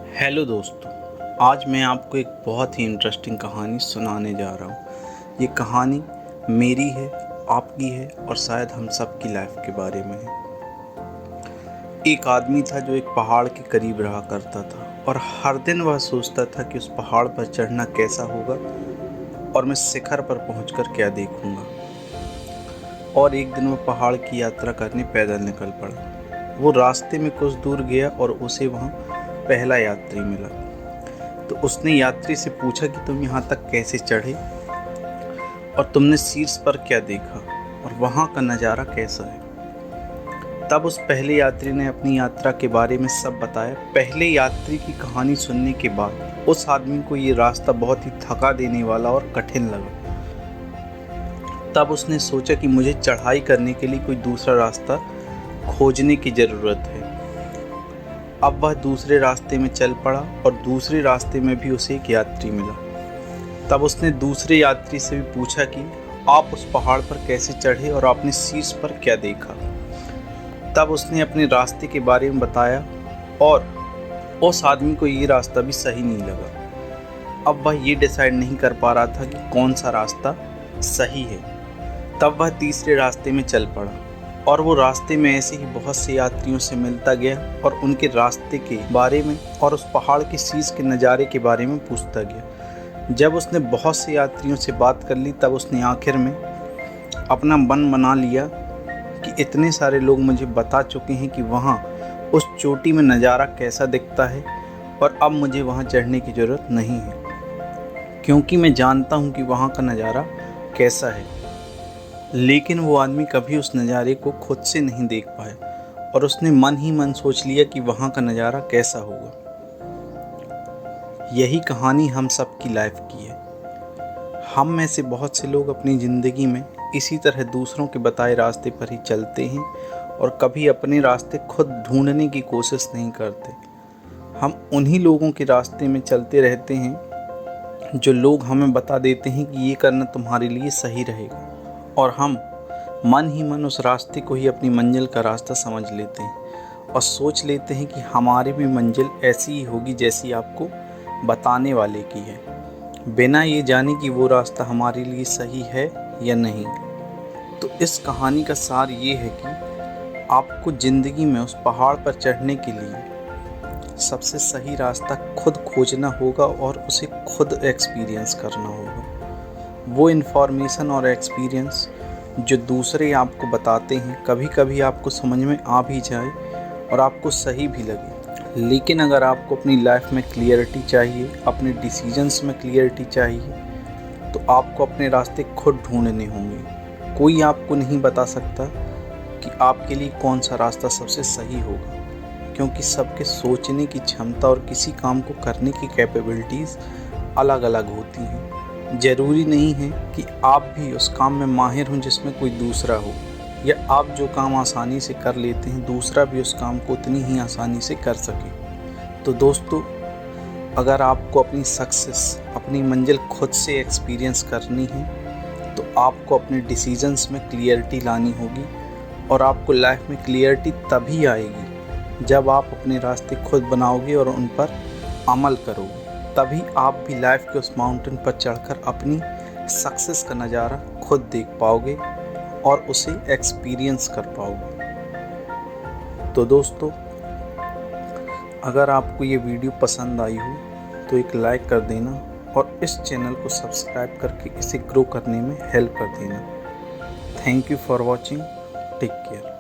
Hello दोस्तों, आज मैं आपको एक बहुत ही इंटरेस्टिंग कहानी सुनाने जा रहा हूँ। ये कहानी मेरी है, आपकी है और शायद हम सब की लाइफ के बारे में है। एक आदमी था जो एक पहाड़ के करीब रहा करता था और हर दिन वह सोचता था कि उस पहाड़ पर चढ़ना कैसा होगा और मैं शिखर पर पहुंचकर क्या देखूंगा। और एक दिन वह पहाड़ की यात्रा करने पैदल निकल पड़ा। वो रास्ते में कुछ दूर गया और उसे वहाँ पहला यात्री मिला। तो उसने यात्री से पूछा कि तुम यहाँ तक कैसे चढ़े और तुमने शीर्ष पर क्या देखा और वहाँ का नज़ारा कैसा है। तब उस पहले यात्री ने अपनी यात्रा के बारे में सब बताया। पहले यात्री की कहानी सुनने के बाद उस आदमी को ये रास्ता बहुत ही थका देने वाला और कठिन लगा। तब उसने सोचा कि मुझे चढ़ाई करने के लिए कोई दूसरा रास्ता खोजने की ज़रूरत है। अब वह दूसरे रास्ते में चल पड़ा और दूसरे रास्ते में भी उसे एक यात्री मिला। तब उसने दूसरे यात्री से भी पूछा कि आप उस पहाड़ पर कैसे चढ़े और आपने शीर्ष पर क्या देखा। तब उसने अपने रास्ते के बारे में बताया और उस आदमी को ये रास्ता भी सही नहीं लगा। अब वह ये डिसाइड नहीं कर पा रहा था कि कौन सा रास्ता सही है। तब वह तीसरे रास्ते में चल पड़ा और वो रास्ते में ऐसे ही बहुत से यात्रियों से मिलता गया और उनके रास्ते के बारे में और उस पहाड़ के शीर्ष के नज़ारे के बारे में पूछता गया। जब उसने बहुत से यात्रियों से बात कर ली तब उसने आखिर में अपना मन बना लिया कि इतने सारे लोग मुझे बता चुके हैं कि वहाँ उस चोटी में नज़ारा कैसा दिखता है और अब मुझे वहाँ चढ़ने की ज़रूरत नहीं है, क्योंकि मैं जानता हूँ कि वहाँ का नज़ारा कैसा है। लेकिन वो आदमी कभी उस नज़ारे को खुद से नहीं देख पाया और उसने मन ही मन सोच लिया कि वहाँ का नज़ारा कैसा होगा। यही कहानी हम सब की लाइफ की है। हम में से बहुत से लोग अपनी ज़िंदगी में इसी तरह दूसरों के बताए रास्ते पर ही चलते हैं और कभी अपने रास्ते खुद ढूंढने की कोशिश नहीं करते। हम उन्हीं लोगों के रास्ते में चलते रहते हैं जो लोग हमें बता देते हैं कि ये करना तुम्हारे लिए सही रहेगा, और हम मन ही मन उस रास्ते को ही अपनी मंजिल का रास्ता समझ लेते हैं और सोच लेते हैं कि हमारी भी मंजिल ऐसी ही होगी जैसी आपको बताने वाले की है, बिना ये जाने कि वो रास्ता हमारे लिए सही है या नहीं। तो इस कहानी का सार ये है कि आपको ज़िंदगी में उस पहाड़ पर चढ़ने के लिए सबसे सही रास्ता खुद खोजना होगा और उसे खुद एक्सपीरियंस करना होगा। वो इन्फॉर्मेशन और एक्सपीरियंस जो दूसरे आपको बताते हैं कभी कभी आपको समझ में आ भी जाए और आपको सही भी लगे, लेकिन अगर आपको अपनी लाइफ में क्लियरिटी चाहिए, अपने डिसीजंस में क्लियरिटी चाहिए, तो आपको अपने रास्ते खुद ढूंढने होंगे। कोई आपको नहीं बता सकता कि आपके लिए कौन सा रास्ता सबसे सही होगा, क्योंकि सबके सोचने की क्षमता और किसी काम को करने की कैपेबिलिटीज़ अलग अलग होती हैं। ज़रूरी नहीं है कि आप भी उस काम में माहिर हों जिसमें कोई दूसरा हो, या आप जो काम आसानी से कर लेते हैं दूसरा भी उस काम को उतनी ही आसानी से कर सके। तो दोस्तों, अगर आपको अपनी सक्सेस, अपनी मंजिल खुद से एक्सपीरियंस करनी है तो आपको अपने डिसीजंस में क्लियरिटी लानी होगी, और आपको लाइफ में क्लियरिटी तभी आएगी जब आप अपने रास्ते खुद बनाओगे और उन पर अमल करोगे। तभी आप भी लाइफ के उस माउंटेन पर चढ़कर अपनी सक्सेस का नज़ारा खुद देख पाओगे और उसे एक्सपीरियंस कर पाओगे। तो दोस्तों, अगर आपको ये वीडियो पसंद आई हो तो एक लाइक कर देना और इस चैनल को सब्सक्राइब करके इसे ग्रो करने में हेल्प कर देना। Thank you for watching. Take care.